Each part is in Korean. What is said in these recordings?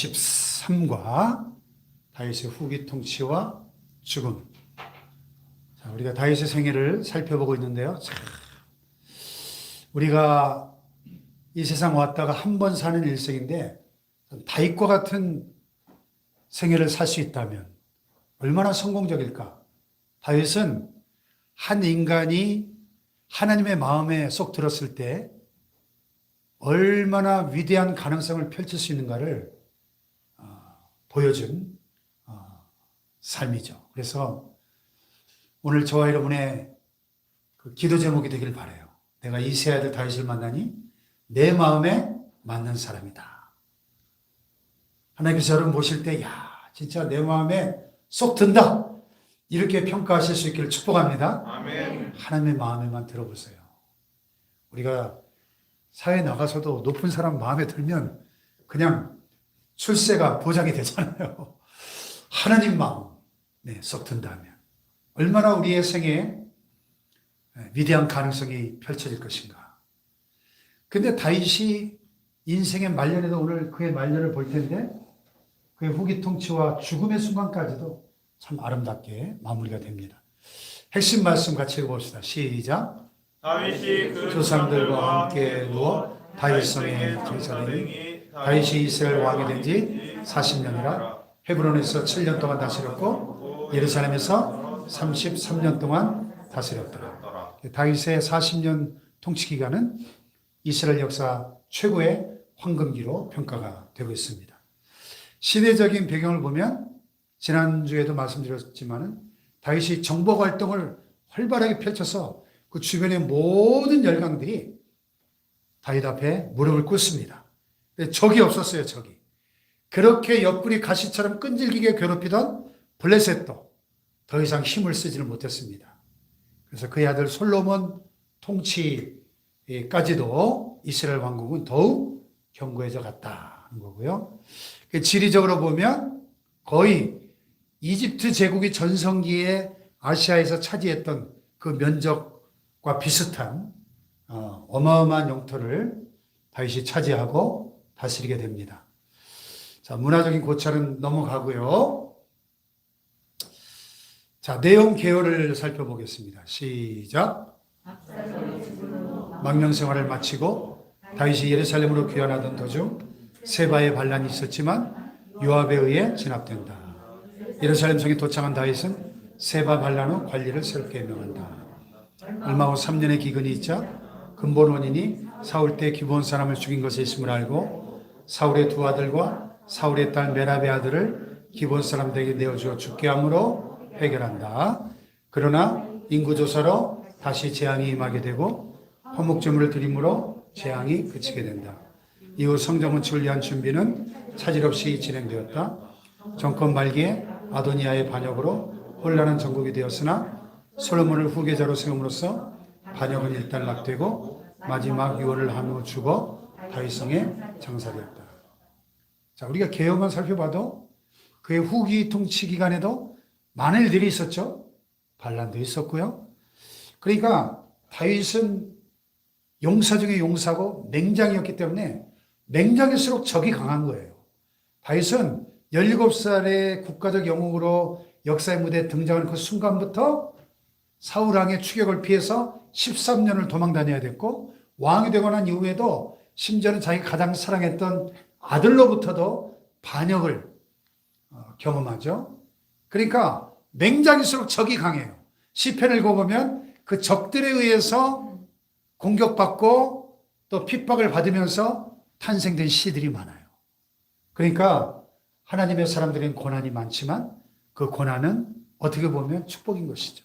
23과 다윗의 후기 통치와 죽음. 자, 우리가 다윗의 생애를 살펴보고 있는데요. 참, 우리가 이 세상 왔다가 한 번 사는 일생인데 다윗과 같은 생애를 살 수 있다면 얼마나 성공적일까? 다윗은 한 인간이 하나님의 마음에 쏙 들었을 때 얼마나 위대한 가능성을 펼칠 수 있는가를 보여준 삶이죠. 그래서 오늘 저와 여러분의 그 기도 제목이 되길 바라요. 내가 이세 아들 다윗을 만나니 내 마음에 맞는 사람이다. 하나님께서 여러분 보실 때, 야, 진짜 내 마음에 쏙 든다. 이렇게 평가하실 수 있기를 축복합니다. 아멘. 하나님의 마음에만 들어보세요. 우리가 사회에 나가서도 높은 사람 마음에 들면 그냥 출세가 보장이 되잖아요. 하나님 마음, 네, 쏙 든다면 얼마나 우리의 생애에 위대한 가능성이 펼쳐질 것인가. 근데 다윗이 인생의 말년에도 오늘 그의 말년을 볼 텐데 그의 후기 통치와 죽음의 순간까지도 참 아름답게 마무리가 됩니다. 핵심 말씀 같이 읽어봅시다. 시작. 다윗이 그 조상들과 함께 누워 다윗성에 제사되니 다윗이 이스라엘 왕이 된 지 40년이라 헤브론에서 7년 동안 다스렸고 예루살렘에서 33년 동안 다스렸더라. 다윗의 40년 통치 기간은 이스라엘 역사 최고의 황금기로 평가가 되고 있습니다. 시대적인 배경을 보면 지난주에도 말씀드렸지만 다윗이 정복 활동을 활발하게 펼쳐서 그 주변의 모든 열강들이 다윗 앞에 무릎을 꿇습니다. 적이 없었어요, 적이. 그렇게 옆구리 가시처럼 끈질기게 괴롭히던 블레셋도 더 이상 힘을 쓰지를 못했습니다. 그래서 그의 아들 솔로몬 통치까지도 이스라엘 왕국은 더욱 견고해져 갔다는 거고요. 지리적으로 보면 거의 이집트 제국이 전성기에 아시아에서 차지했던 그 면적과 비슷한 어마어마한 영토를 다윗이 차지하고 다스리게 됩니다. 자, 문화적인 고찰은 넘어가고요. 자, 내용 개요를 살펴보겠습니다. 시작. 망명 생활을 마치고 다윗이 예루살렘으로 귀환하던 도중 세바의 반란이 있었지만 요압에 의해 진압된다. 예루살렘 성에 도착한 다윗은 세바 반란 후 관리를 새롭게 임명한다. 얼마 후 3년의 기근이 있자 근본 원인이 사울 때 기브온 사람을 죽인 것에 있음을 알고 사울의 두 아들과 사울의 딸 메랍의 아들을 기브온 사람들에게 내어주어 죽게 함으로 해결한다. 그러나 인구조사로 다시 재앙이 임하게 되고 화목제물을 드림으로 재앙이 그치게 된다. 이후 성전건축을 위한 준비는 차질 없이 진행되었다. 정권 말기에 아도니아의 반역으로 혼란한 전국이 되었으나 솔로몬을 후계자로 세움으로써 반역은 일단 낙되고 마지막 유언을 한 후 죽어 다윗성에 장사되었다. 자, 우리가 개요만 살펴봐도 그의 후기 통치 기간에도 많은 일들이 있었죠. 반란도 있었고요. 그러니까 다윗은 용사 중에 용사고 맹장이었기 때문에 맹장일수록 적이 강한 거예요. 다윗은 17살의 국가적 영웅으로 역사의 무대에 등장하는 그 순간부터 사울왕의 추격을 피해서 13년을 도망 다녀야 됐고 왕이 되고 난 이후에도 심지어는 자기 가장 사랑했던 아들로부터도 반역을 경험하죠. 그러니까 맹장일수록 적이 강해요. 시편을 읽어보면 그 적들에 의해서 공격받고 또 핍박을 받으면서 탄생된 시들이 많아요. 그러니까 하나님의 사람들은 고난이 많지만 그 고난은 어떻게 보면 축복인 것이죠.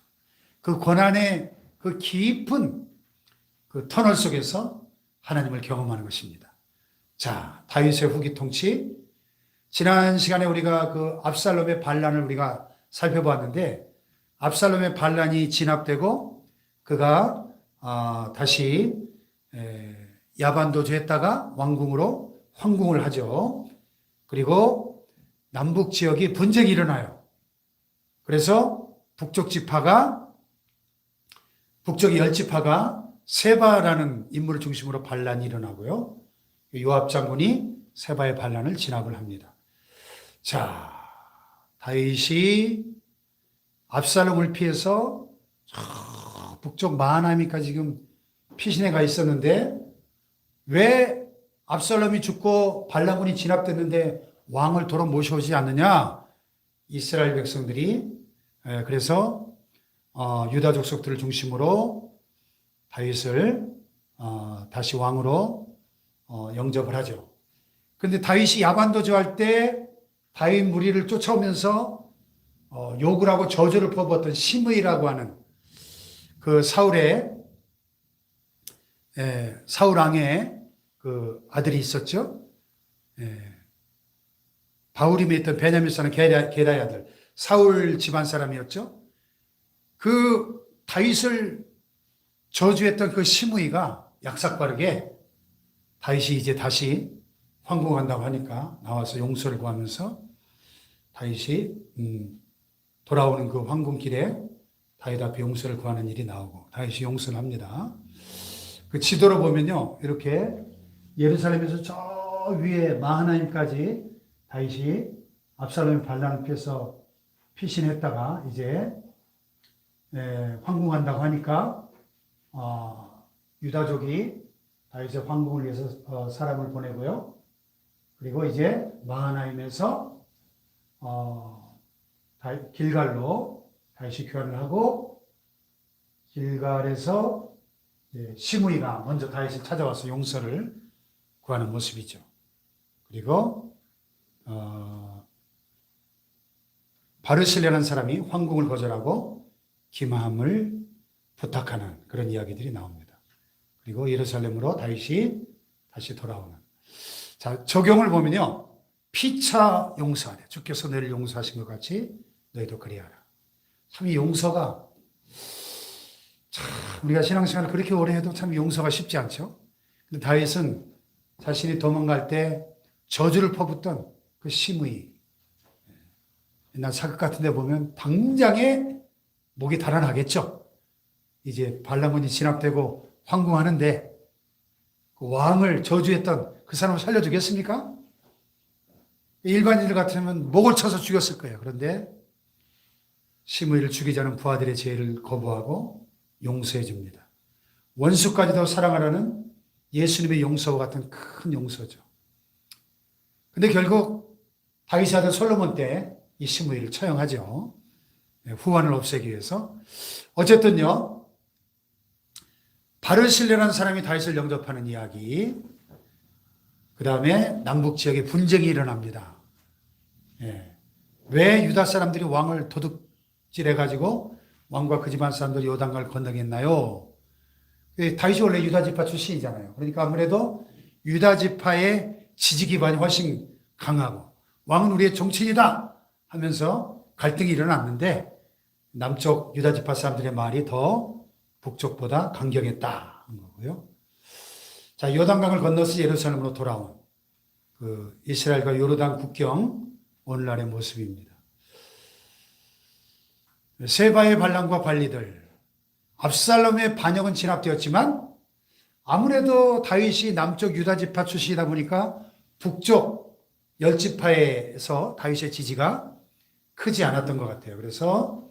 그 고난의 그 깊은 그 터널 속에서 하나님을 경험하는 것입니다. 자, 다윗의 후기 통치. 지난 시간에 우리가 그 압살롬의 반란을 우리가 살펴봤는데 압살롬의 반란이 진압되고 그가 다시 야반도주했다가 왕궁으로 황궁을 하죠. 그리고 남북 지역이 분쟁이 일어나요. 그래서 북쪽 10지파가 세바라는 인물을 중심으로 반란이 일어나고요. 요압 장군이 세바의 반란을 진압을 합니다. 자, 다윗이 압살롬을 피해서 북쪽 마하나임까지 지금 피신해 가 있었는데 왜 압살롬이 죽고 반란군이 진압됐는데 왕을 도로 모셔오지 않느냐? 이스라엘 백성들이 그래서 유다 족속들을 중심으로 다윗을 다시 왕으로 영접을 하죠. 그런데 다윗이 야반도주할 때 다윗 무리를 쫓아오면서 욕을 하고 저주를 퍼부었던 시므이라고 하는 그 사울 왕의 그 아들이 있었죠. 바울임에 있던 베냐민 사람 게라의 아들, 사울 집안 사람이었죠. 그 다윗을 저주했던 그 시므이가 약삭빠르게 다윗이 이제 다시 황궁한다고 하니까 나와서 용서를 구하면서 다윗이 돌아오는 그 황궁길에 다윗 앞에 용서를 구하는 일이 나오고 다윗이 용서를 합니다. 그 지도로 보면요, 이렇게 예루살렘에서 저 위에 마하나임까지 다윗이 압살롬의 반란을 피해서 피신했다가 이제 황궁한다고 하니까 유다족이 다윗의 황궁을 위해서 사람을 보내고요. 그리고 이제 마하나임에서 길갈로 다윗이 교환을 하고 길갈에서 시므이가 먼저 다윗을 찾아와서 용서를 구하는 모습이죠. 그리고 바르실레라는 사람이 황궁을 거절하고 기마함을 부탁하는 그런 이야기들이 나옵니다. 그리고 예루살렘으로 다윗이 다시 돌아오는. 자, 적용을 보면요. 피차 용서하래. 주께서 너를 용서하신 것 같이 너희도 그리하라. 참 이 용서가 참 우리가 신앙생활을 그렇게 오래 해도 참 용서가 쉽지 않죠. 근데 다윗은 자신이 도망갈 때 저주를 퍼붓던 그 시므이, 옛날 사극 같은 데 보면 당장에 목이 달아나겠죠. 이제 반란군이 진압되고 황궁하는데 그 왕을 저주했던 그 사람을 살려주겠습니까? 일반인들 같으면 목을 쳐서 죽였을 거예요. 그런데 시므이를 죽이자는 부하들의 죄를 거부하고 용서해 줍니다. 원수까지도 사랑하라는 예수님의 용서와 같은 큰 용서죠. 근데 결국 다윗의 아들 솔로몬 때 이 시므이를 처형하죠. 후환을 없애기 위해서. 어쨌든요, 바르실레라는 사람이 다윗을 영접하는 이야기. 그 다음에 남북 지역에 분쟁이 일어납니다. 왜 유다 사람들이 왕을 도둑질해가지고 왕과 그 집안 사람들이 요단강을 건너겠나요? 다윗이 원래 유다 지파 출신이잖아요. 그러니까 아무래도 유다 지파의 지지 기반이 훨씬 강하고 왕은 우리의 정치인이다 하면서 갈등이 일어났는데 남쪽 유다 지파 사람들의 말이 더 북쪽보다 강경했다는 거고요. 자, 요단강을 건너서 예루살렘으로 돌아온 그 이스라엘과 요르단 국경 오늘날의 모습입니다. 세바의 반란과 관리들, 압살롬의 반역은 진압되었지만 아무래도 다윗이 남쪽 유다 지파 출신이다 보니까 북쪽 열 지파에서 다윗의 지지가 크지 않았던 것 같아요. 그래서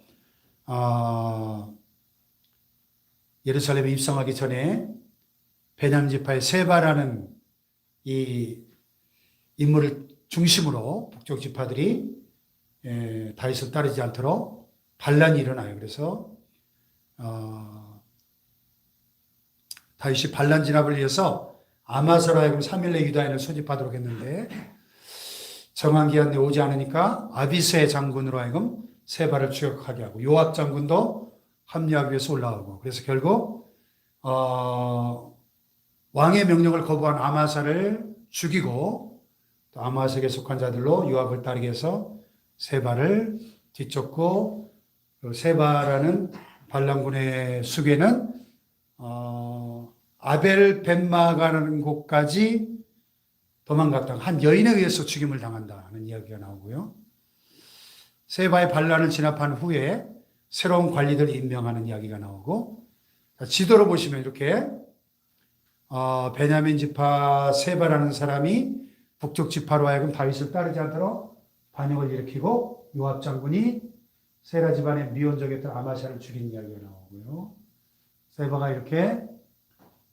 예루살렘에 입성하기 전에 베냐민 지파의 세바라는 이 인물을 중심으로 북쪽 지파들이 다윗을 따르지 않도록 반란이 일어나요. 그래서 다윗이 반란 진압을 위해서 아마사로 하여금 3일 내 유다인을 소집하도록 했는데 정한 기한 내에 오지 않으니까 아비새 장군으로 하여금 세바를 추격하게 하고 요압 장군도 합류하기 위해서 올라오고 그래서 결국 왕의 명령을 거부한 아마사를 죽이고 또 아마사에게 속한 자들로 요압을 따르게 해서 세바를 뒤쫓고 세바라는 반란군의 수괴는 아벨 벤마가라는 곳까지 도망갔다가 한 여인에 의해서 죽임을 당한다는 이야기가 나오고요. 세바의 반란을 진압한 후에 새로운 관리들 임명하는 이야기가 나오고 지도로 보시면 이렇게 베냐민 지파 세바라는 사람이 북쪽 지파로 하여금 다윗을 따르지 않도록 반역을 일으키고 요압 장군이 세라 집안의 미온족이었던 아마샤를 죽인 이야기가 나오고요. 세바가 이렇게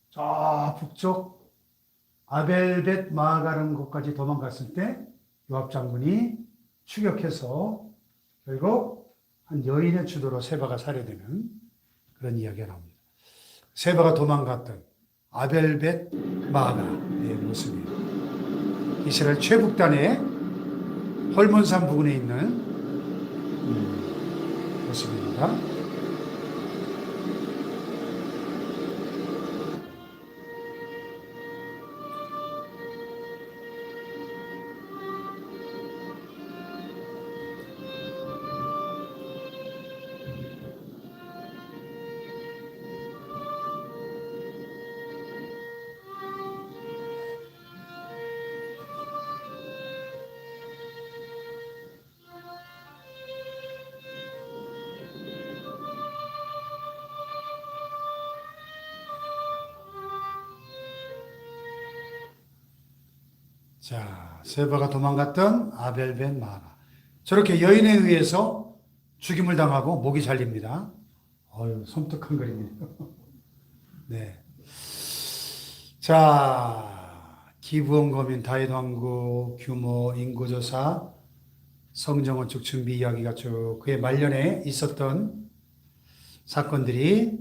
저 북쪽 아벨벳 마아가라는 곳까지 도망갔을 때 요압 장군이 추격해서 결국 한 여인의 주도로 세바가 살해되는 그런 이야기가 나옵니다. 세바가 도망갔던 아벨벳 마아가의 모습이에요. 이스라엘 최북단의 헐몬산 부근에 있는 모습입니다. 자, 세바가 도망갔던 아벨벳 마아가 저렇게 여인에 의해서 죽임을 당하고 목이 잘립니다. 섬뜩한 그림이네요. 네. 자, 기브온 거민, 다윗 왕국, 규모, 인구조사, 성정원축 준비 이야기가 쭉 그의 말년에 있었던 사건들이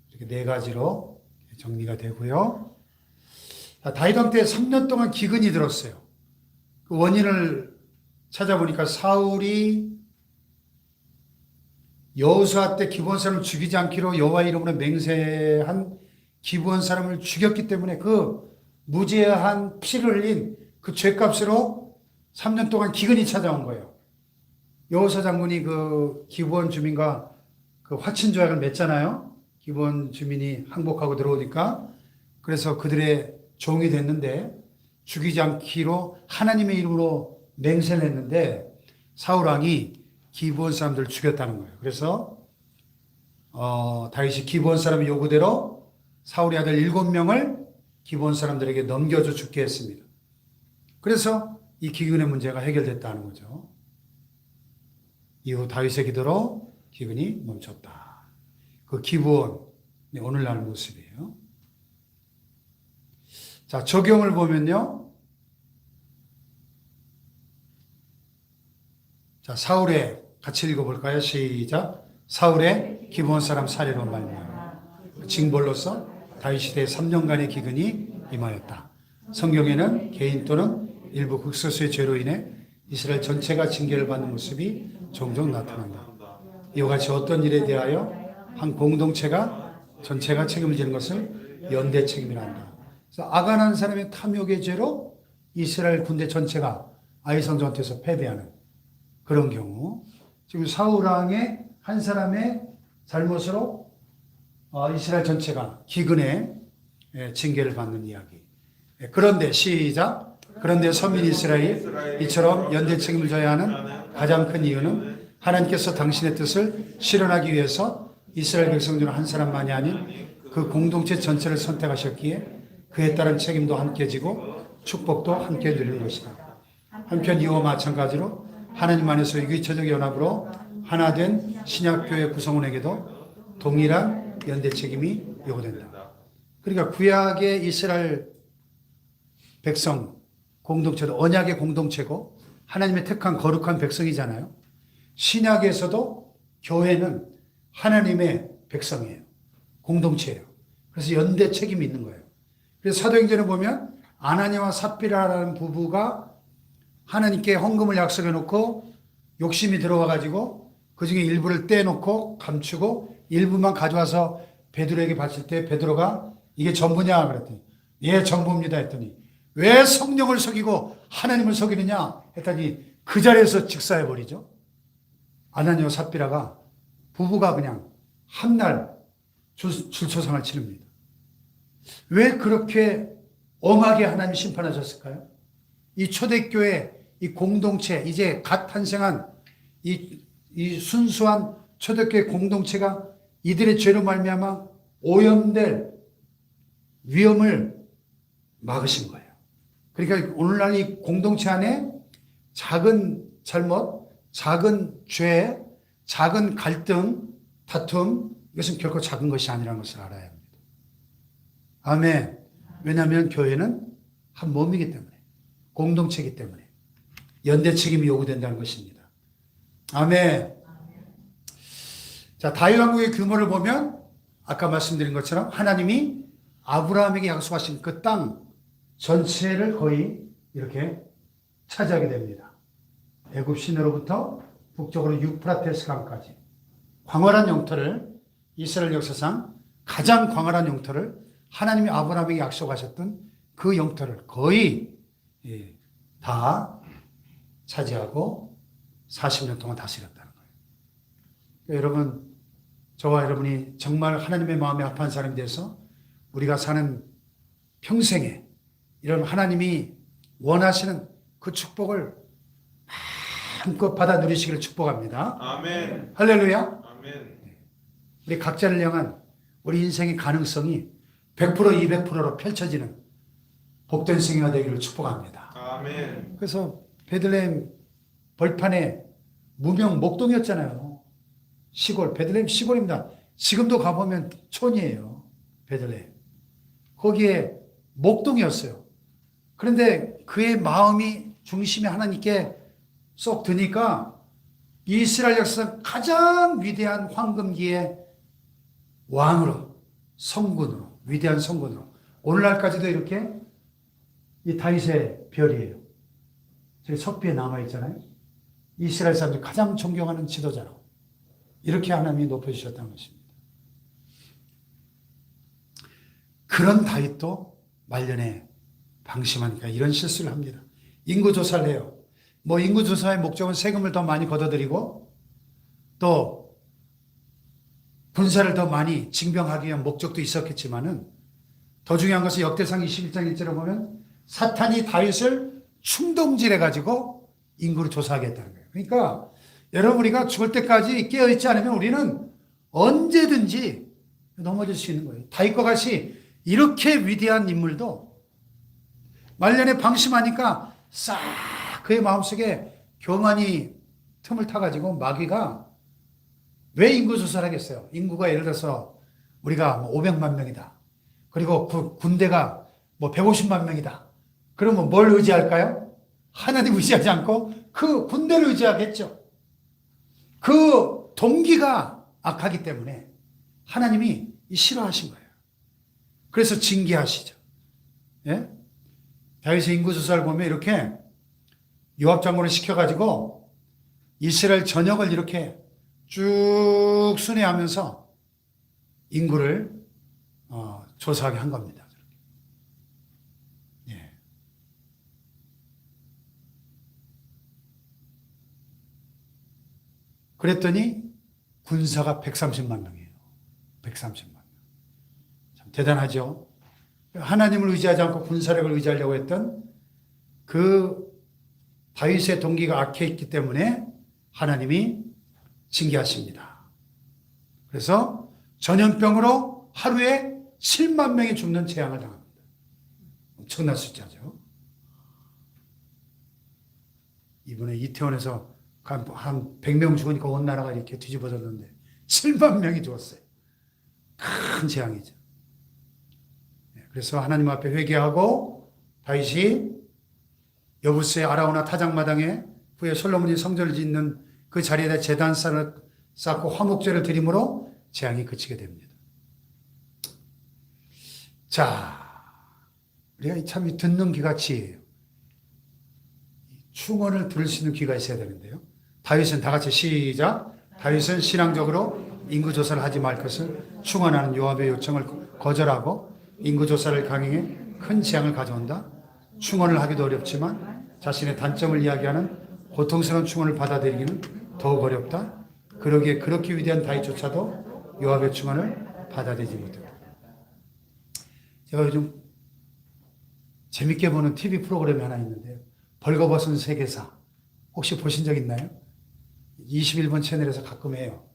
이렇게 네 가지로 정리가 되고요. 다윗 왕 때 3년 동안 기근이 들었어요. 그 원인을 찾아보니까 사울이 여호수아 때 기브온 사람을 죽이지 않기로 여호와 이름으로 맹세한 기브온 사람을 죽였기 때문에 그 무죄한 피를 흘린 그 죄값으로 3년 동안 기근이 찾아온 거예요. 여호수아 장군이 그 기브온 주민과 그 화친 조약을 맺잖아요. 기브온 주민이 항복하고 들어오니까 그래서 그들의 종이 됐는데 죽이지 않기로 하나님의 이름으로 맹세를 했는데 사울 왕이 기브온 사람들을 죽였다는 거예요. 그래서 다윗이 기브온 사람의 요구대로 사울의 아들 7명을 기브온 사람들에게 넘겨줘 죽게 했습니다. 그래서 이 기근의 문제가 해결됐다는 거죠. 이후 다윗의 기도로 기근이 멈췄다. 그 기브온 오늘날 모습이에요. 자, 적용을 보면요. 자, 사울의 같이 읽어볼까요? 시작. 사울의 기브온 사람 살해로 말미암아 징벌로서 다윗 시대의 3년간의 기근이 임하였다. 성경에는 개인 또는 일부 극소수의 죄로 인해 이스라엘 전체가 징계를 받는 모습이 종종 나타난다. 이와 같이 어떤 일에 대하여 한 공동체가 전체가 책임을 지는 것을 연대 책임이라 한다. 그래서 아간한 사람의 탐욕의 죄로 이스라엘 군대 전체가 아이성 전투에서 패배하는 그런 경우, 지금 사울 왕의 한 사람의 잘못으로 이스라엘 전체가 기근의 징계를 받는 이야기. 그런데 시작. 그런데 선민 이스라엘이 이처럼 연대 책임을 져야 하는 가장 큰 이유는 하나님께서 당신의 뜻을 실현하기 위해서 이스라엘 백성 중 한 사람만이 아닌 그 공동체 전체를 선택하셨기에 그에 따른 책임도 함께 지고 축복도 함께 누리는 것이다. 한편 이와 마찬가지로 하나님 안에서 유기체적 연합으로 하나 된 신약교회 구성원에게도 동일한 연대 책임이 요구된다. 그러니까 구약의 이스라엘 백성 공동체도 언약의 공동체고 하나님의 택한 거룩한 백성이잖아요. 신약에서도 교회는 하나님의 백성이에요. 공동체예요. 그래서 연대 책임이 있는 거예요. 그래서 사도행전에 보면 아나니와 삽비라라는 부부가 하나님께 헌금을 약속해 놓고 욕심이 들어와 가지고 그중에 일부를 떼놓고 감추고 일부만 가져와서 베드로에게 바칠 때 베드로가 이게 전부냐 그랬더니 예 전부입니다 했더니 왜 성령을 속이고 하나님을 속이느냐 했더니 그 자리에서 직사해 버리죠. 아나니와 삽비라가 부부가 그냥 한날 줄초상을 치릅니다. 왜 그렇게 엄하게 하나님 심판하셨을까요? 이 초대교회, 이 공동체, 이제 갓 탄생한 이 순수한 초대교회 공동체가 이들의 죄로 말미암아 오염될 위험을 막으신 거예요. 그러니까 오늘날 이 공동체 안에 작은 잘못, 작은 죄, 작은 갈등, 다툼, 이것은 결코 작은 것이 아니라는 것을 알아야 합니다. 아멘. 왜냐하면 교회는 한 몸이기 때문에, 공동체이기 때문에 연대 책임이 요구된다는 것입니다. 아멘. 자, 다윗 왕국의 규모를 보면 아까 말씀드린 것처럼 하나님이 아브라함에게 약속하신 그 땅 전체를 거의 이렇게 차지하게 됩니다. 애굽 시내로부터 북쪽으로 유프라테스 강까지 광활한 영토를, 이스라엘 역사상 가장 광활한 영토를 하나님이 아브라함에게 약속하셨던 그 영토를 거의 다 차지하고 40년 동안 다스렸다는 거예요. 여러분, 저와 여러분이 정말 하나님의 마음에 합한 사람이 돼서 우리가 사는 평생에 이런 하나님이 원하시는 그 축복을 마음껏 받아 누리시기를 축복합니다. 아멘. 할렐루야. 아멘. 우리 각자를 향한 우리 인생의 가능성이 100% 200%로 펼쳐지는 복된 생애가 되기를 축복합니다. 아멘. 그래서 베들레헴 벌판에 무명 목동이었잖아요. 시골, 베들레헴 시골입니다. 지금도 가보면 촌이에요. 베들레헴. 거기에 목동이었어요. 그런데 그의 마음이 중심이 하나님께 쏙 드니까 이스라엘 역사상 가장 위대한 황금기의 왕으로, 성군으로, 위대한 성군으로 오늘날까지도 이렇게 이 다윗의 별이에요. 저희 석비에 남아있잖아요. 이스라엘 사람들이 가장 존경하는 지도자로 이렇게 하나님이 높여주셨다는 것입니다. 그런 다윗도 말년에 방심하니까 이런 실수를 합니다. 인구조사를 해요. 뭐 인구조사의 목적은 세금을 더 많이 걷어들이고 또 군사를 더 많이 징병하기 위한 목적도 있었겠지만은 더 중요한 것은 역대상 21장 1절에 보면 사탄이 다윗을 충동질해가지고 인구를 조사하겠다는 거예요. 그러니까 여러분, 우리가 죽을 때까지 깨어있지 않으면 우리는 언제든지 넘어질 수 있는 거예요. 다윗과 같이 이렇게 위대한 인물도 말년에 방심하니까 싹 그의 마음속에 교만이 틈을 타가지고 마귀가 왜 인구조사를 하겠어요? 인구가 예를 들어서 우리가 500만 명이다. 그리고 그 군대가 150만 명이다. 그러면 뭘 의지할까요? 하나님 의지하지 않고 그 군대를 의지하겠죠. 그 동기가 악하기 때문에 하나님이 싫어하신 거예요. 그래서 징계하시죠. 예? 다윗의 인구조사를 보면 이렇게 요압 장군을 시켜가지고 이스라엘 전역을 이렇게 쭉 순회하면서 인구를 조사하게 한 겁니다. 예. 그랬더니 군사가 130만 명이에요. 130만 명. 참 대단하죠. 하나님을 의지하지 않고 군사력을 의지하려고 했던 그 다윗의 동기가 악해있기 때문에 하나님이 징계하십니다. 그래서 전염병으로 하루에 7만 명이 죽는 재앙을 당합니다. 엄청난 숫자죠. 이번에 이태원에서 한 100명 죽으니까 온 나라가 이렇게 뒤집어졌는데 7만 명이 죽었어요. 큰 재앙이죠. 그래서 하나님 앞에 회개하고 다윗이 여부스의 아라우나 타작마당에 후에 솔로몬이 성전을 짓는 그 자리에다 제단상을 쌓고 화목제를 드림으로 재앙이 그치게 됩니다. 자, 우리가 참 듣는 귀가 지혜예요. 충언을 들을 수 있는 귀가 있어야 되는데요. 다윗은 다 같이 시작. 다윗은 신앙적으로 인구조사를 하지 말 것을 충언하는 요압의 요청을 거절하고 인구조사를 강행해 큰 재앙을 가져온다. 충언을 하기도 어렵지만 자신의 단점을 이야기하는 고통스러운 충언을 받아들이기는 더욱 어렵다. 그러기에 그렇게 위대한 다윗조차도 요압의 충언을 받아들이지 못했다. 제가 요즘 재밌게 보는 TV 프로그램이 하나 있는데요. 벌거벗은 세계사. 혹시 보신 적 있나요? 21번 채널에서 가끔 해요.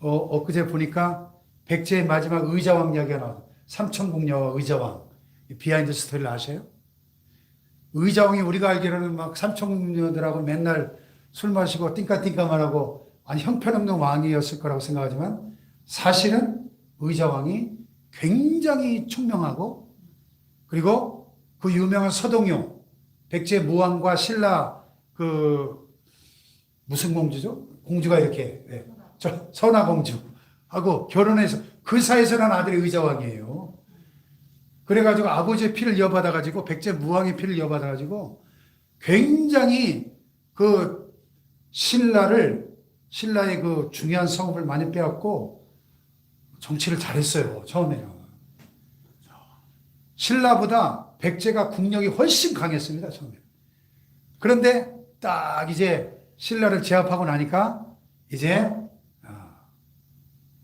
엊그제 보니까 백제의 마지막 의자왕 이야기가 나와요. 삼천궁녀와 의자왕. 비하인드 스토리를 아세요? 의자왕이 우리가 알기로는 막 삼천궁녀들하고 맨날 술 마시고 띵까띵까만 하고 아니 형편없는 왕이었을 거라고 생각하지만 사실은 의자왕이 굉장히 총명하고 그리고 그 유명한 서동요 백제 무왕과 신라 그 무슨 공주죠? 공주가 이렇게 선화공주하고 결혼해서 그 사이에서 난 아들이 의자왕이에요. 그래가지고 아버지의 피를 이어받아가지고 백제 무왕의 피를 이어받아가지고 굉장히 그 신라의 그 중요한 성읍을 많이 빼앗고 정치를 잘했어요. 처음에는. 신라보다 백제가 국력이 훨씬 강했습니다. 처음에. 그런데 딱 이제 신라를 제압하고 나니까 이제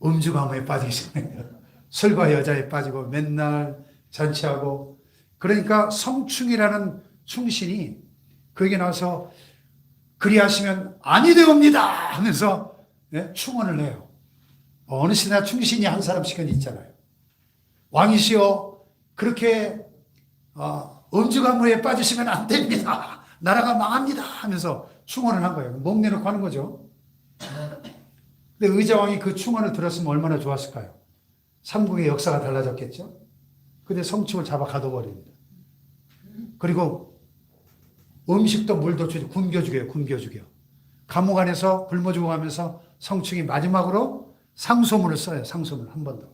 음주가무에 빠지기 시작해요. 술과 여자에 빠지고 맨날 잔치하고 그러니까 성충이라는 충신이 그에게 나와서 그리하시면 아니 되옵니다 하면서 충언을 해요. 어느 시대나 충신이 한 사람씩은 있잖아요. 왕이시여 그렇게 음주가무에 빠지시면 안 됩니다. 나라가 망합니다 하면서 충언을 한 거예요. 목 내놓고 하는 거죠. 근데 의자왕이 그 충언을 들었으면 얼마나 좋았을까요? 삼국의 역사가 달라졌겠죠. 근데 성충을 잡아 가둬버립니다. 그리고 음식도 물도 굶겨 죽여요. 굶겨 죽여. 감옥 안에서 굶어 죽어가면서 성충이 마지막으로 상소문을 써요. 상소문 한 번 더.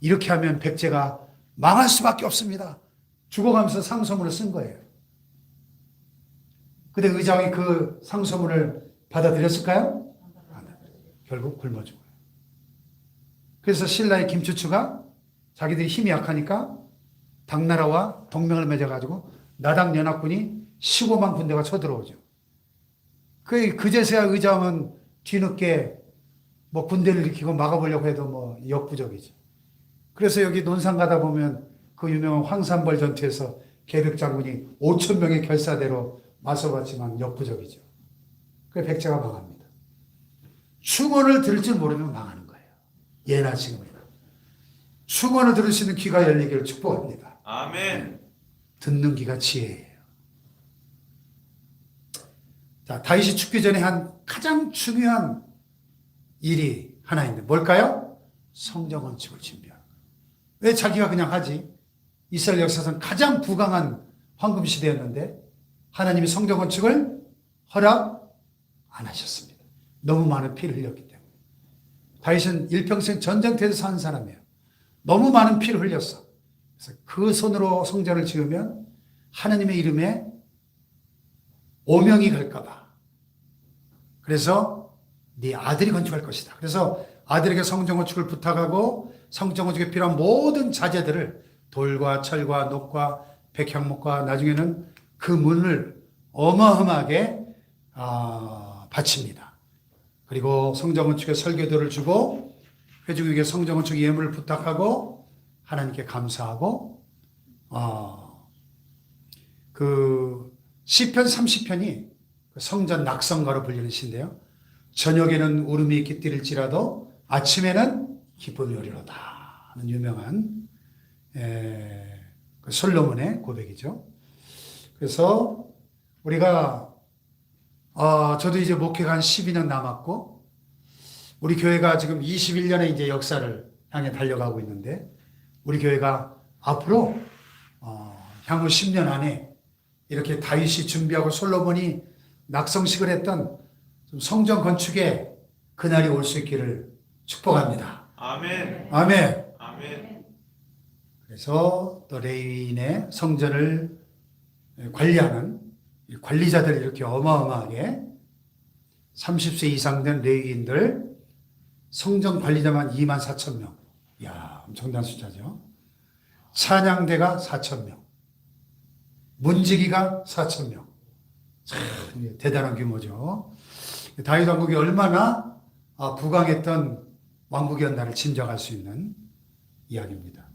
이렇게 하면 백제가 망할 수밖에 없습니다. 죽어가면서 상소문을 쓴 거예요. 근데 의장이 그 상소문을 받아들였을까요? 결국 굶어 죽어요. 그래서 신라의 김추추가 자기들이 힘이 약하니까 당나라와 동맹을 맺어가지고 나당 연합군이 15만 군대가 쳐들어오죠. 그제서야 의장은 뒤늦게 뭐 군대를 일으키고 막아보려고 해도 뭐 역부족이죠. 그래서 여기 논산 가다 보면 그 유명한 황산벌 전투에서 계백 장군이 5천 명의 결사대로 맞서봤지만 역부족이죠. 그래서 백제가 망합니다. 충언을 들을 줄 모르면 망하는 거예요. 예나 지금이나. 충언을 들을 수 있는 귀가 열리기를 축복합니다. 아멘. 듣는 귀가 지혜예요. 자, 다윗이 죽기 전에 한 가장 중요한 일이 하나 있는데 뭘까요? 성전 건축을 준비하는 거예요. 왜 자기가 그냥 하지? 이스라엘 역사상 가장 부강한 황금 시대였는데 하나님이 성전 건축을 허락 안 하셨습니다. 너무 많은 피를 흘렸기 때문에. 다윗은 일평생 전쟁터에서 산 사람이에요. 너무 많은 피를 흘렸어. 그래서 그 손으로 성전을 지으면 하나님의 이름에 오명이 갈까봐. 그래서 네 아들이 건축할 것이다. 그래서 아들에게 성전 건축을 부탁하고 성전 건축에 필요한 모든 자재들을 돌과 철과 녹과 백향목과 나중에는 그 문을 어마어마하게 바칩니다. 그리고 성전 건축에 설교도를 주고 회중에게 성전 건축 예물을 부탁하고 하나님께 감사하고 그 시편 30편이 성전 낙성가로 불리는 시인데요. 저녁에는 울음이 깃들일지라도 아침에는 기쁨이 오리로다 하는 유명한 그 솔로몬의 고백이죠. 그래서 우리가 저도 이제 목회가 한 12년 남았고 우리 교회가 지금 21년의 이제 역사를 향해 달려가고 있는데 우리 교회가 앞으로 향후 10년 안에 이렇게 다윗이 준비하고 솔로몬이 낙성식을 했던 성전 건축의 그날이 올 수 있기를 축복합니다. 아멘. 아멘. 아멘. 그래서 또 레위인의 성전을 관리하는 관리자들이 이렇게 어마어마하게 30세 이상 된 레위인들 성전 관리자만 2만 4천 명. 이야, 엄청난 숫자죠. 찬양대가 4천 명. 문지기가 4천 명. 참 대단한 규모죠. 다윗 왕국이 얼마나 부강했던 왕국이었나를 짐작할 수 있는 이야기입니다.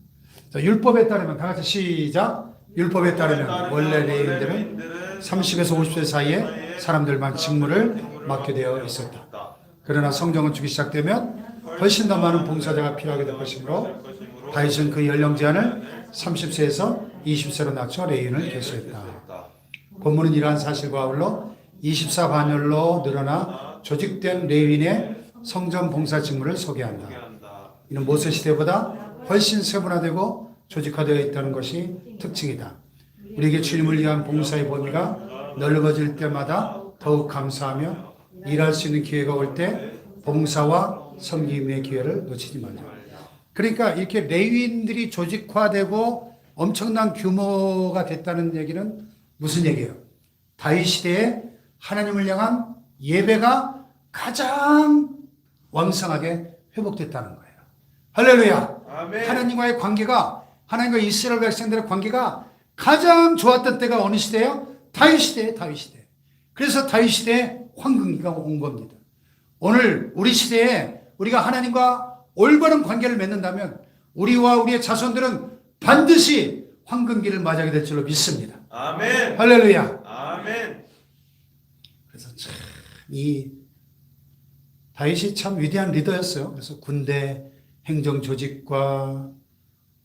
자, 율법에 따르면 다 같이 시작. 율법에 따르면 원래 레위인들은 30에서 50세 사이에 사람들만 직무를 맡게 되어 있었다. 그러나 성전 건축이 시작되면 훨씬 더 많은 봉사자가 필요하게 될 것이므로 다윗은 그 연령 제한을 30세에서 20세로 낮춰 레위인을 개수했다. 본문은 이러한 사실과 아울러 24반열로 늘어나 조직된 레위인의 성전 봉사 직무를 소개한다. 이는 모세 시대보다 훨씬 세분화되고 조직화되어 있다는 것이 특징이다. 우리에게 주님을 위한 봉사의 범위가 넓어질 때마다 더욱 감사하며 일할 수 있는 기회가 올 때 봉사와 섬김의 기회를 놓치지 말자. 그러니까 이렇게 레위인들이 조직화되고 엄청난 규모가 됐다는 얘기는 무슨 얘기예요? 다윗 시대에 하나님을 향한 예배가 가장 왕성하게 회복됐다는 거예요. 할렐루야. 아멘. 하나님과의 관계가, 하나님과 이스라엘 백성들의 관계가 가장 좋았던 때가 어느 시대예요? 다윗 시대예요. 다윗 시대. 그래서 다윗 시대에 황금기가 온 겁니다. 오늘 우리 시대에 우리가 하나님과 올바른 관계를 맺는다면 우리와 우리의 자손들은 반드시 황금기를 맞이하게 될 줄로 믿습니다. 아멘. 할렐루야. 아멘. 그래서 참 이 다윗이 참 위대한 리더였어요. 그래서 군대 행정 조직과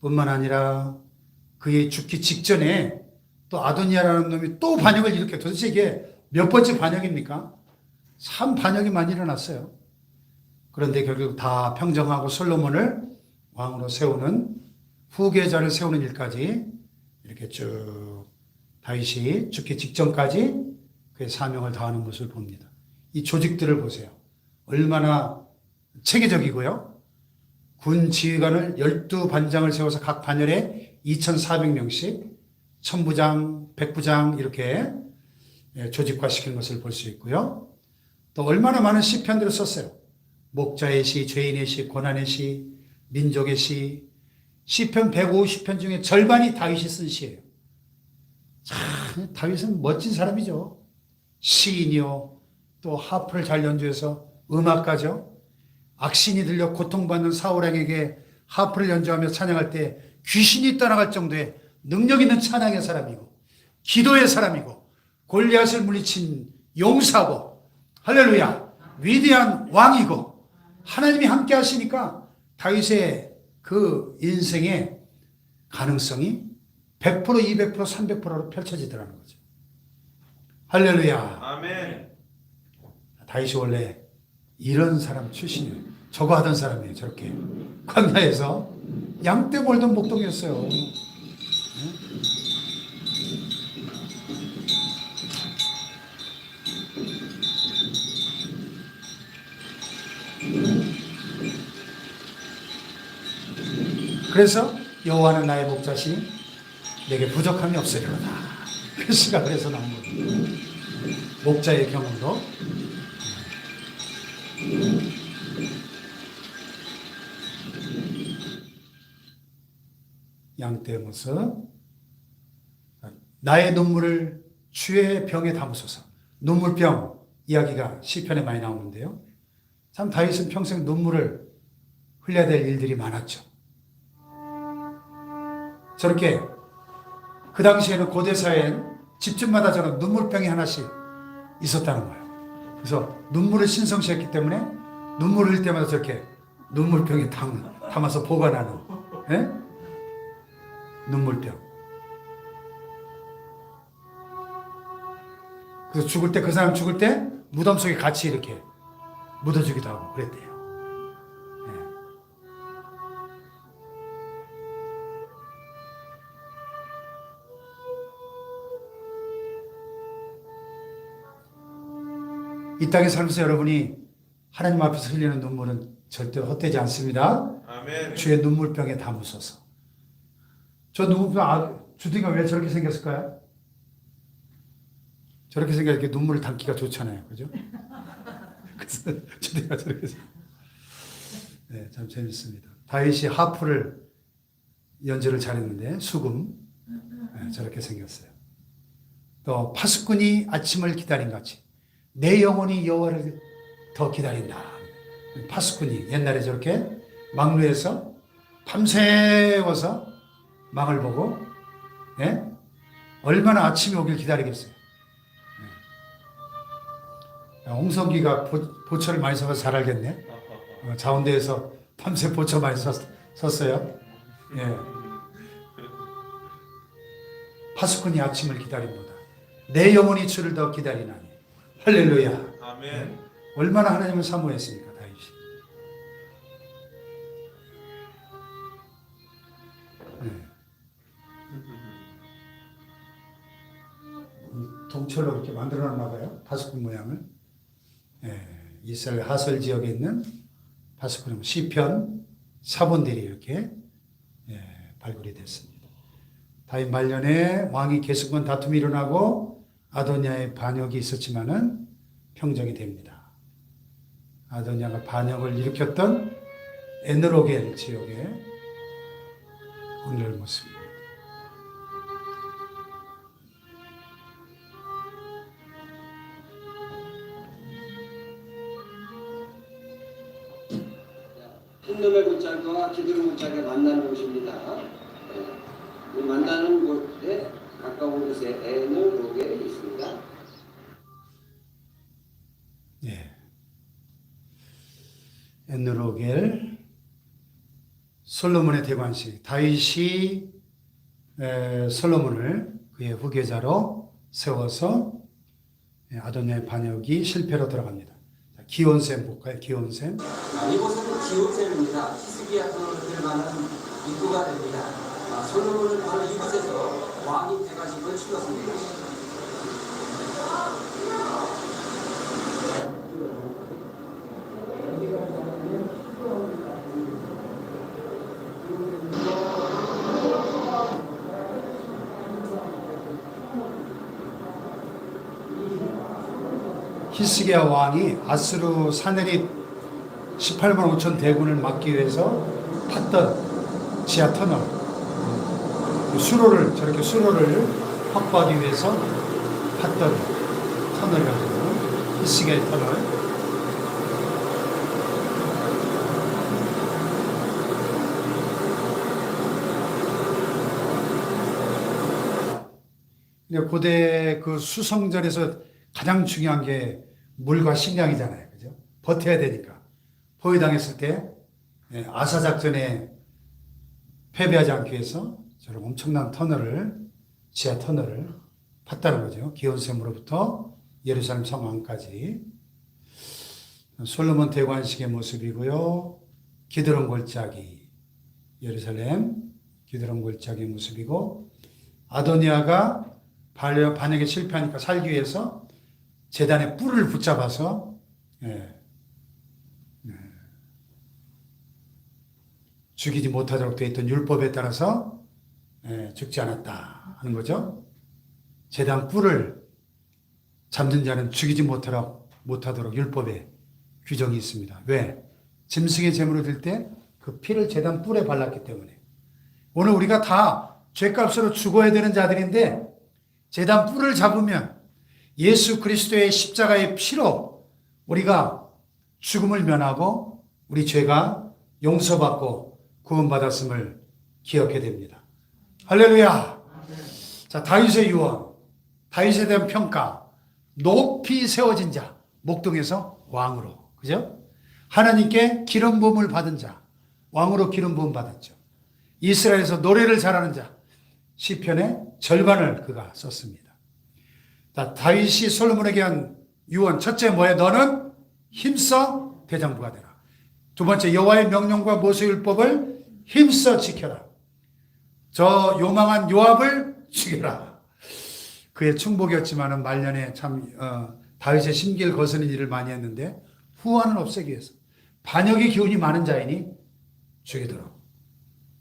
뿐만 아니라 그의 죽기 직전에 또 아도니아라는 놈이 또 반역을 일으켜. 도대체 이게 몇 번째 반역입니까? 3반역이 많이 일어났어요. 그런데 결국 다 평정하고 솔로몬을 왕으로 세우는 후계자를 세우는 일까지 이렇게 쭉 다윗이 죽기 직전까지 그의 사명을 다하는 모습을 봅니다. 이 조직들을 보세요. 얼마나 체계적이고요. 군 지휘관을 12반장을 세워서 각 반열에 2,400명씩 천부장, 백부장 이렇게 조직화시키는 것을 볼 수 있고요. 또 얼마나 많은 시편들을 썼어요. 목자의 시, 죄인의 시, 고난의 시, 민족의 시, 시편 150편 중에 절반이 다윗이 쓴 시예요. 참 다윗은 멋진 사람이죠. 시인이요. 또 하프를 잘 연주해서 음악가죠. 악신이 들려 고통받는 사울왕에게 하프를 연주하며 찬양할 때 귀신이 떠나갈 정도의 능력 있는 찬양의 사람이고 기도의 사람이고 골리앗을 물리친 용사고 할렐루야 위대한 왕이고 하나님이 함께 하시니까 다윗의 그 인생의 가능성이 100%, 200%, 300%로 펼쳐지더라는 거죠. 할렐루야. 아멘. 다윗이 원래 이런 사람 출신이에요. 저거 하던 사람이에요. 저렇게 광야에서 양떼 몰던 목동이었어요. 그래서 여호와는 나의 목자시니 내게 부족함이 없으리로다. 그 시가 그래서 나온 거예요. 목자의 경우도 양떼의 모습. 나의 눈물을 주의 병에 담으소서. 눈물병 이야기가 시편에 많이 나오는데요. 참 다윗은 평생 눈물을 흘려야 될 일들이 많았죠. 저렇게 그 당시에는 고대사회엔 집집마다 저런 눈물병이 하나씩 있었다는 거예요. 그래서 눈물을 신성시했기 때문에 눈물을 흘릴 때마다 저렇게 눈물병에 담아서 보관하는 예? 눈물병. 그래서 죽을 때 그 사람 죽을 때 무덤 속에 같이 이렇게 묻어주기도 하고 그랬대요. 이 땅에 살면서 여러분이 하나님 앞에서 흘리는 눈물은 절대 헛되지 않습니다. 아멘. 주의 눈물병에 담으소서. 저 눈물병, 주둥이가 왜 저렇게 생겼을까요? 저렇게 생겨서 이렇게 눈물을 담기가 좋잖아요. 그죠? 그래서 주둥이가 저렇게 네, 참 재밌습니다. 다윗이 하프를 연주를 잘했는데 수금 네, 저렇게 생겼어요. 또 파수꾼이 아침을 기다린 같이 내 영혼이 여호와를 더 기다린다. 파수꾼이 옛날에 저렇게 망루에서 밤새워서 망을 보고 예? 얼마나 아침이 오길 기다리겠어요. 예. 홍성기가 보초를 많이 써서 잘 알겠네. 자운대에서 밤새 보초 많이 썼어요. 예. 파수꾼이 아침을 기다립니다. 내 영혼이 주를 더 기다리나니 할렐루야. 아멘. 얼마나 하나님을 사모했습니까, 다윗이. 네. 동철로 이렇게 만들어놨나 봐요. 파수꾼 모양을. 이스라엘 하설 지역에 있는 파수꾼 시편 사본들이 이렇게 발굴이 됐습니다. 다윗 말년에 왕이 계승권 다툼이 일어나고 아도니아의 반역이 있었지만은 평정이 됩니다. 아도니아가 반역을 일으켰던 에느로겔 지역에 오늘 모습입니다. 흰놈의 골짜기와 기드론 골짜기가 만나는 곳입니다. 이 만나는 곳에 가까운 곳에 에느로겔이 있습니다. 에느로겔 솔로몬의 대관식. 다윗이 솔로몬을 그의 후계자로 세워서 아도니아의 반역이 실패로 돌아갑니다. 기온샘 볼까요? 기온샘. 이곳은 기온샘입니다. 히스기야로 들어가는 입구가 됩니다. 솔로몬은 바로 이곳에서 왕이 돼가지고 죽었습니다. 히스기야 왕이 아스루 사네립 18만 5천 대군을 막기 위해서 팠던 지하 터널, 수로를 저렇게 수로를 확보하기 위해서 팠던 터널이라고 히스기야의 터널. 고대 그 수성전에서 가장 중요한 게 물과 식량이잖아요. 그죠? 버텨야 되니까. 포위당했을 때 아사작전에 패배하지 않기 위해서 저런 엄청난 터널을, 지하 터널을 팠다는 거죠. 기온샘으로부터 예루살렘 성 안까지. 솔로몬 대관식의 모습이고요. 기드론 골짜기, 예루살렘 기드론 골짜기의 모습이고, 아도니아가 반역에 실패하니까 살기 위해서 제단의 뿔을 붙잡아서 죽이지 못하도록 되어 있던 율법에 따라서 죽지 않았다 하는 거죠. 제단 뿔을 잡는 자는 죽이지 못하도록 율법에 규정이 있습니다. 왜? 짐승의 제물을 들 때 그 피를 제단 뿔에 발랐기 때문에. 오늘 우리가 다 죄값으로 죽어야 되는 자들인데 제단 뿔을 잡으면 예수 그리스도의 십자가의 피로 우리가 죽음을 면하고 우리 죄가 용서받고 구원받았음을 기억해야 됩니다. 할렐루야. 자, 다윗의 유언, 다윗에 대한 평가, 높이 세워진 자, 목동에서 왕으로, 그죠? 하나님께 기름 부음을 받은 자, 왕으로 기름 부음 받았죠. 이스라엘에서 노래를 잘하는 자, 시편의 절반을 그가 썼습니다. 자, 다윗이 솔로몬에게 한 유언, 첫째 뭐예요? 너는 힘써 대장부가 되라. 두 번째, 여호와의 명령과 모세율법을 힘써 지켜라. 저 요망한 요압을 죽여라. 그의 충복이었지만은 말년에 참 다윗의 심기를 거스는 일을 많이 했는데 후환을 없애기 위해서 반역의 기운이 많은 자이니 죽이도록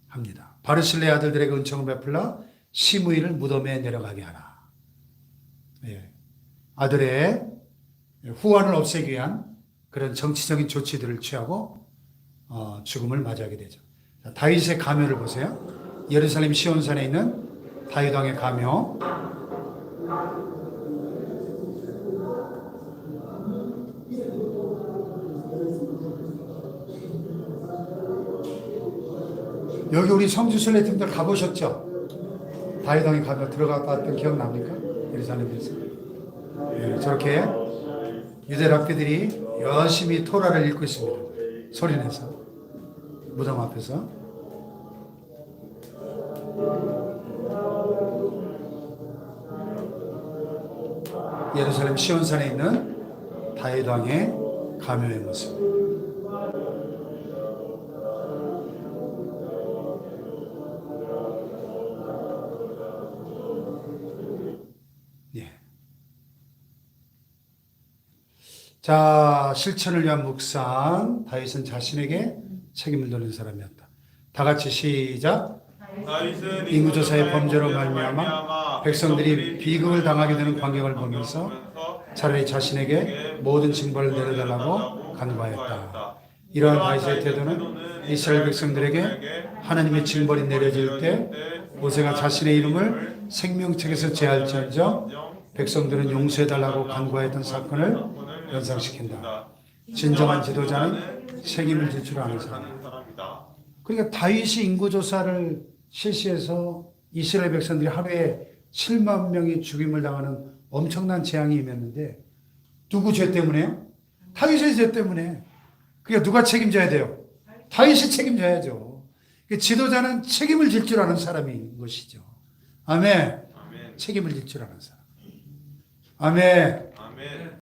합니다. 바르실레 아들들에게 은총을 베풀라 시므이를 무덤에 내려가게 하라. 아들의 후환을 없애기 위한 그런 정치적인 조치들을 취하고 죽음을 맞이하게 되죠. 다윗의 가묘를 보세요. 예루살렘 시온산에 있는 다윗 왕의 가묘. 여기 우리 성지순례팀들 가보셨죠? 다윗 왕의 가묘 들어가 봤던 기억 납니까? 예루살렘에서. 저렇게 유대 랍비들이 열심히 토라를 읽고 있습니다. 소리내서 무덤 앞에서. 예루살렘 시온산에 있는 다윗 왕의 감염의 모습. 예. 자, 실천을 위한 묵상. 다윗은 자신에게 책임을 돌린 사람이었다. 다 같이 시작. 다윗은 인구조사의 범죄로 말미암아 백성들이 비극을 당하게 되는 광경을 보면서 차라리 자신에게 모든 징벌을 내려달라고 간구하였다. 이러한 다윗의 태도는 이스라엘 백성들에게 하나님의 징벌이 내려질 때 모세가 자신의 이름을 생명책에서 제할지언정 백성들은 용서해달라고 간구하였던 사건을 연상시킨다. 진정한 지도자는 책임을 질 줄 아는 사람이다. 그러니까 다윗이 인구조사를 실시해서 이스라엘 백성들이 하루에 7만 명이 죽임을 당하는 엄청난 재앙이 임했는데 누구 죄 때문에요? 다윗의 죄 때문에. 그러니까 누가 책임져야 돼요? 다윗이 책임져야죠. 지도자는 책임을 질 줄 아는 사람인 것이죠. 아멘. 책임을 질 줄 아는 사람. 아멘.